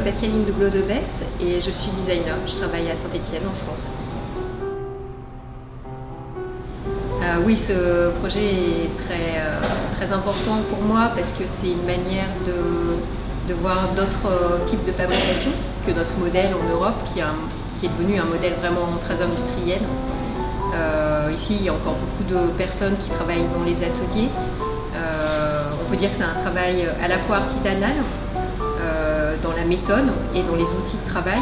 Pascaline de Glodebès et je suis designer. Je travaille à Saint-Étienne en France. Oui, ce projet est très important pour moi parce que c'est une manière de voir d'autres types de fabrication que notre modèle en Europe qui est devenu un modèle vraiment très industriel. Ici, il y a encore beaucoup de personnes qui travaillent dans les ateliers. On peut dire que c'est un travail à la fois artisanal, dans la méthode et dans les outils de travail,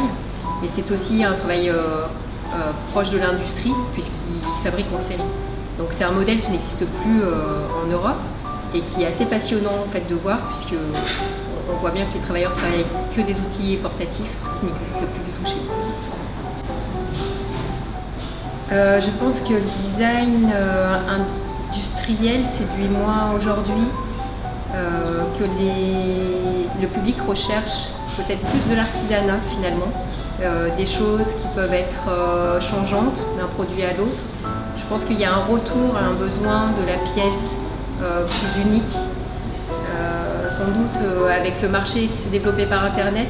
mais c'est aussi un travail proche de l'industrie puisqu'ils fabriquent en série. Donc c'est un modèle qui n'existe plus en Europe et qui est assez passionnant en fait de voir puisque on voit bien que les travailleurs travaillent avec que des outils portatifs, ce qui n'existe plus du tout chez nous. Je pense que le design industriel séduit moins aujourd'hui, que le public recherche peut-être plus de l'artisanat finalement, des choses qui peuvent être changeantes d'un produit à l'autre. Je pense qu'il y a un retour à un besoin de la pièce plus unique. Sans doute avec le marché qui s'est développé par Internet,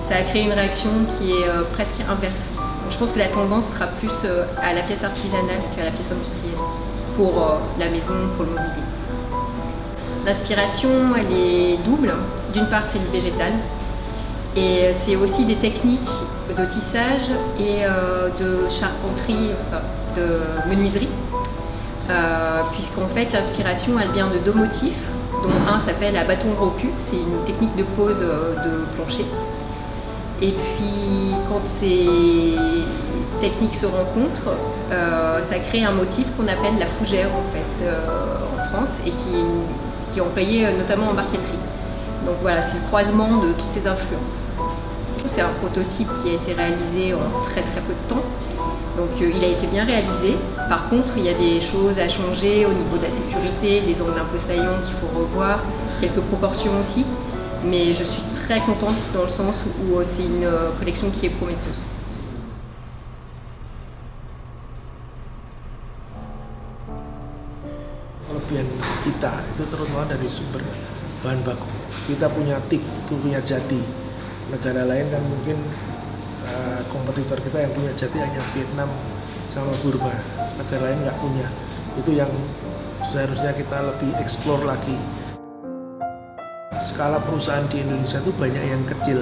ça a créé une réaction qui est presque inverse. Je pense que la tendance sera plus à la pièce artisanale qu'à la pièce industrielle pour la maison, pour le mobilier. L'inspiration, elle est double. D'une part, c'est le végétal et c'est aussi des techniques de tissage et de charpenterie, de menuiserie, puisqu'en fait l'inspiration, elle vient de deux motifs, dont un s'appelle à bâton rompu, c'est une technique de pose de plancher. Et puis quand ces techniques se rencontrent, ça crée un motif qu'on appelle la fougère en fait en France et qui est employé notamment en marqueterie. Donc voilà, c'est le croisement de toutes ces influences. C'est un prototype qui a été réalisé en très peu de temps. Donc il a été bien réalisé. Par contre, il y a des choses à changer au niveau de la sécurité, des angles un peu saillants qu'il faut revoir, quelques proportions aussi. Mais je suis très contente dans le sens où c'est une collection qui est prometteuse. Kelebihan kita itu terutama dari sumber bahan baku. Kita punya TIK, punya Jati. Negara lain kan mungkin kompetitor kita yang punya Jati hanya Vietnam sama Burma. Negara lain nggak punya. Itu yang seharusnya kita lebih eksplor lagi. Skala perusahaan di Indonesia itu banyak yang kecil.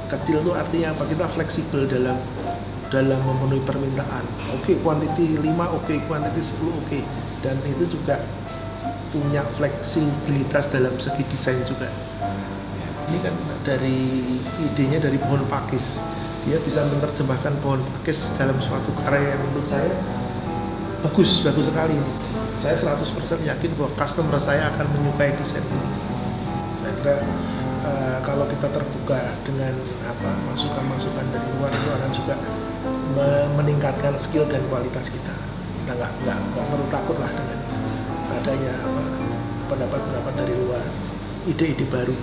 Kecil itu artinya apa? Kita fleksibel dalam memenuhi permintaan. Oke, quantity 5 oke, quantity 10 oke. Dan itu juga punya fleksibilitas dalam segi desain juga. Ini kan dari idenya dari pohon pakis. Dia bisa menerjemahkan pohon pakis dalam suatu karya yang menurut saya bagus sekali ini. Saya 100% yakin bahwa customer saya akan menyukai desain ini. Saya kira kalau kita terbuka dengan masukan-masukan dari luar itu akan juga meningkatkan skill dan kualitas kita. Kita nggak perlu takut lah dengan adanya pendapat-pendapat dari luar, ide-ide baru.